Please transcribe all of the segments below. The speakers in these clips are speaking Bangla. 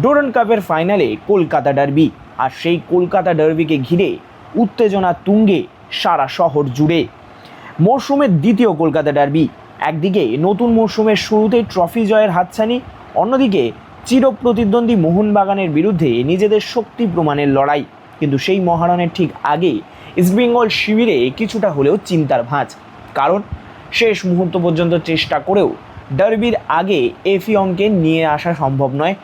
ডুরান্ড কাপের ফাইনালে কলকাতা ডার্বি, আর সেই কলকাতা ডার্বিকে ঘিরে উত্তেজনা তুঙ্গে সারা শহর জুড়ে। মরশুমের দ্বিতীয় কলকাতা ডার্বি, একদিকে নতুন মরশুমের শুরুতেই ট্রফি জয়ের হাতছানি, অন্যদিকে চিরপ্রতিদ্বন্দ্বী মোহনবাগানের বিরুদ্ধে নিজেদের শক্তি প্রমাণের লড়াই। কিন্তু সেই মহারণের ঠিক আগে ইস্টবেঙ্গল শিবিরে কিছুটা হলেও চিন্তার ভাঁজ, কারণ শেষ মুহূর্ত পর্যন্ত চেষ্টা করেও ডার্বির আগে এফিয়ংকে নিয়ে আসা সম্ভব নয়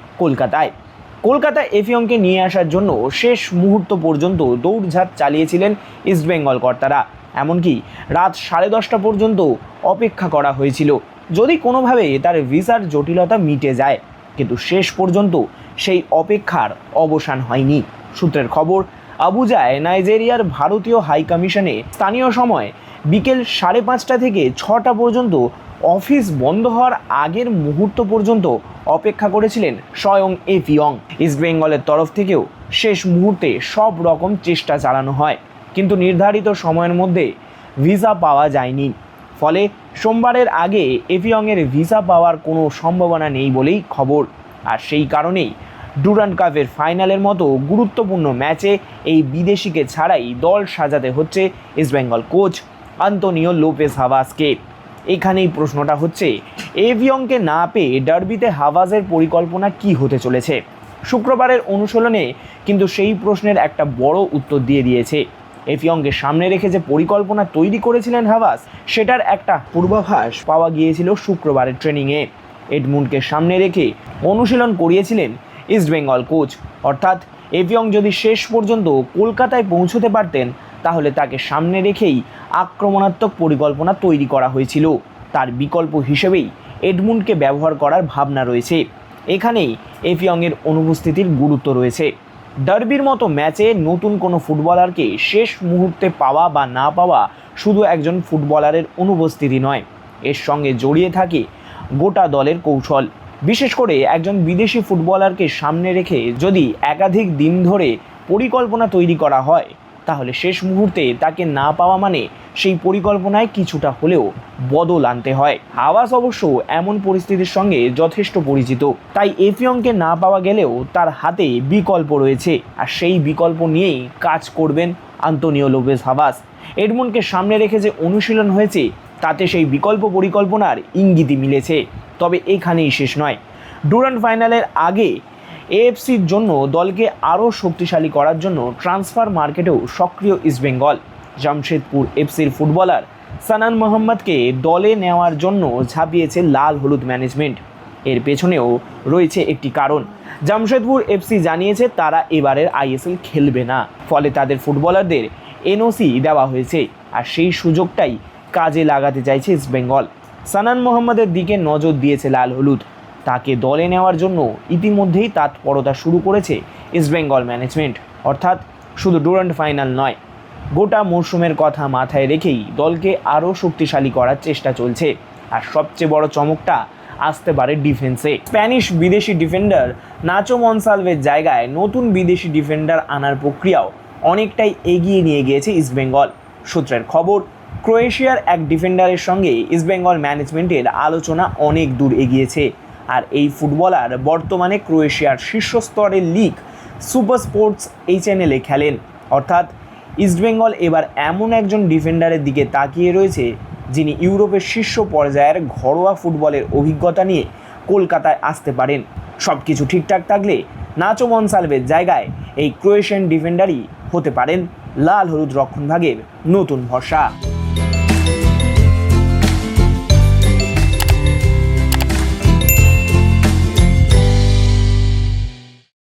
কলকাতা এফিয়ংকে নিয়ে আসার জন্য শেষ মুহূর্ত পর্যন্ত দৌড়ঝাঁপ চালিয়েছিলেন ইস্টবেঙ্গল কর্তারা। এমনকি রাত 10:30 পর্যন্ত অপেক্ষা করা হয়েছিল যদি কোনোভাবে তার ভিসার জটিলতা মিটে যায়, কিন্তু শেষ পর্যন্ত সেই অপেক্ষার অবসান হয়নি। সূত্রের খবর, আবুজায় নাইজেরিয়ার ভারতীয় হাই কমিশনে স্থানীয় সময় বিকেল 5:30 থেকে 6টা পর্যন্ত অফিস বন্ধ হওয়ার আগের মুহূর্ত পর্যন্ত অপেক্ষা করেছিলেন স্বয়ং এফিয়ং। ইস্টবেঙ্গলের তরফ থেকেও শেষ মুহূর্তে সব রকম চেষ্টা চালানো হয়, কিন্তু নির্ধারিত সময়ের মধ্যে ভিসা পাওয়া যায়নি। ফলে সোমবারের আগে এফিয়ংয়ের ভিসা পাওয়ার কোনো সম্ভাবনা নেই বলেই খবর। আর সেই কারণেই ডুরান্ড কাপের ফাইনালের মতো গুরুত্বপূর্ণ ম্যাচে এই বিদেশিকে ছাড়াই দল সাজাতে হচ্ছে ইস্টবেঙ্গল কোচ আন্তোনিও লোপেজ হাভাসকে। এখানেই প্রশ্নটা হচ্ছে, এফিয়ংকে না পেয়ে ডার্বিতে হাভাসের পরিকল্পনা কি হতে চলেছে? শুক্রবারের অনুশীলনে কিন্তু সেই প্রশ্নের একটা বড় উত্তর দিয়ে দিয়েছে। এফিয়ংকে সামনে রেখে যে পরিকল্পনা তৈরি করেছিলেন হাভাস, সেটার একটা পূর্বাভাস পাওয়া গিয়েছিল শুক্রবারের ট্রেনিংয়ে। এডমুন্ডকে সামনে রেখে অনুশীলন করিয়েছিলেন ইস্টবেঙ্গল কোচ, অর্থাৎ এফিয়ং যদি শেষ পর্যন্ত কলকাতায় পৌঁছতে পারতেন তাহলে তাকে সামনে রেখেই আক্রমণাত্মক পরিকল্পনা তৈরি করা হয়েছিল। তার বিকল্প হিসেবেই এডমুন্ডকে ব্যবহার করার ভাবনা রয়েছে। এখানেই এফিয়ংয়ের অনুপস্থিতির গুরুত্ব রয়েছে। ডার্বির মতো ম্যাচে নতুন কোনো ফুটবলারকে শেষ মুহূর্তে পাওয়া বা না পাওয়া শুধু একজন ফুটবলারের অনুপস্থিতি নয়, এর সঙ্গে জড়িয়ে থাকে গোটা দলের কৌশল। বিশেষ করে একজন বিদেশি ফুটবলারকে সামনে রেখে যদি একাধিক দিন ধরে পরিকল্পনা তৈরি করা হয়, তাহলে শেষ মুহূর্তে তাকে না পাওয়া মানে সেই পরিকল্পনায় কিছুটা হলেও বদল আনতে হয়। হাভাস অবশ্য এমন পরিস্থিতির সঙ্গে যথেষ্ট পরিচিত, তাই এফিয়ংকে না পাওয়া গেলেও তার হাতে বিকল্প রয়েছে, আর সেই বিকল্প নিয়েই কাজ করবেন আন্তোনিও লোপেজ হাভাস। এডমুন্ডকে সামনে রেখে যে অনুশীলন হয়েছে তাতে সেই বিকল্প পরিকল্পনার ইঙ্গিতই মিলেছে। তবে এখানেই শেষ নয়। ডুরান্ড ফাইনালের আগে এএফসির জন্য দলকে আরও শক্তিশালী করার জন্য ট্রান্সফার মার্কেটেও সক্রিয় ইস্টবেঙ্গল। জামশেদপুর এফসির ফুটবলার সানান মোহাম্মদকে দলে নেওয়ার জন্য ঝাঁপিয়েছে লাল হলুদ ম্যানেজমেন্ট। এর পেছনেও রয়েছে একটি কারণ। জামশেদপুর এফসি জানিয়েছে তারা এবারের আইএসএল খেলবে না, ফলে তাদের ফুটবলারদের এনওসি দেওয়া হয়েছে, আর সেই সুযোগটাই কাজে লাগাতে চাইছে ইস্টবেঙ্গল। সানান মোহাম্মদের দিকে নজর দিয়েছে লাল হলুদ। তাকে দলে নেওয়ার জন্য ইতিমধ্যেই তৎপরতা শুরু করেছে ইস্টবেঙ্গল ম্যানেজমেন্ট। অর্থাৎ শুধু ডুরান্ড ফাইনাল নয়, গোটা মরশুমের কথা মাথায় রেখেই দলকে আরও শক্তিশালী করার চেষ্টা চলছে। আর সবচেয়ে বড় চমকটা আসতে পারে ডিফেন্সে। স্প্যানিশ বিদেশি ডিফেন্ডার নাচো মনসালভের জায়গায় নতুন বিদেশি ডিফেন্ডার আনার প্রক্রিয়াও অনেকটাই এগিয়ে নিয়ে গিয়েছে ইস্টবেঙ্গল। সূত্রের খবর, ক্রোয়েশিয়ার এক ডিফেন্ডারের সঙ্গে ইস্টবেঙ্গল ম্যানেজমেন্টের আলোচনা অনেক দূর এগিয়েছে। আর এই ফুটবলার বর্তমানে ক্রোয়েশিয়ার শীর্ষস্তরের লিগ সুপার স্পোর্টস HNL-এ খেলেন। অর্থাৎ ইস্টবেঙ্গল এবার এমন একজন ডিফেন্ডারের দিকে তাকিয়ে রয়েছে যিনি ইউরোপের শীর্ষ পর্যায়ের ঘরোয়া ফুটবলের অভিজ্ঞতা নিয়ে কলকাতায় আসতে পারেন। সব কিছু ঠিকঠাক থাকলে নাচো মনসালভের জায়গায় এই ক্রোয়েশিয়ান ডিফেন্ডারই হতে পারেন লাল হলুদ রক্ষণভাগের নতুন ভরসা।